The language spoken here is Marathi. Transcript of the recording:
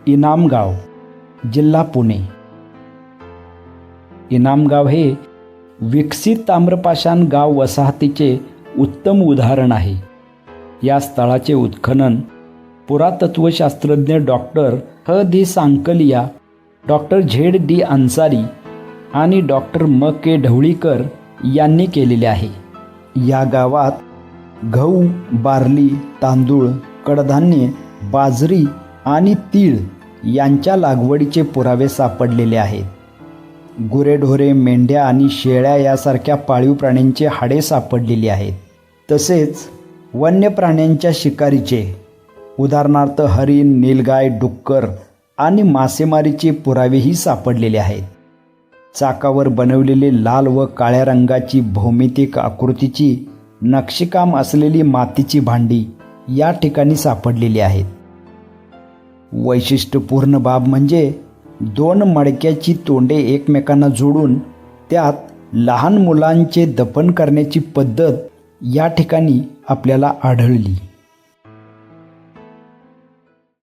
इनामगाव, जिल्हा पुणे. इनामगाव हे विकसित ताम्रपाषाण गाव वसाहतीचे उत्तम उदाहरण आहे. या स्थळाचे उत्खनन पुरातत्वशास्त्रज्ञ डॉक्टर ह D Sankalia, doctor Z D Ansari आणि डॉक्टर म के ढवळीकर यांनी केलेले आहे. या गावात गहू, बार्ली, तांदूळ, कडधान्ये, बाजरी आणि तीळ यांच्या लागवडीचे पुरावे सापडलेले आहेत. गुरेढोरे, मेंढ्या आणि शेळ्या यासारख्या पाळीव प्राण्यांची हाडे सापडलेली आहेत. तसेच वन्य प्राण्यांच्या शिकारीचे, उदाहरणार्थ हरिण, नीलगाय, डुक्कर आणि मासेमारीचे पुरावेही सापडलेले आहेत. चाकावर बनवलेले लाल व काळ्या रंगाची भौमितिक आकृतीची नक्षीकाम असलेली मातीची भांडी या ठिकाणी सापडलेली आहेत. वैशिष्ट्यपूर्ण बाब म्हणजे 2 मडक्याची तोंडे एकमेकांना जोडून त्यात लहान मुलांचे दफन करण्याची पद्धत या ठिकाणी आपल्याला आढळली.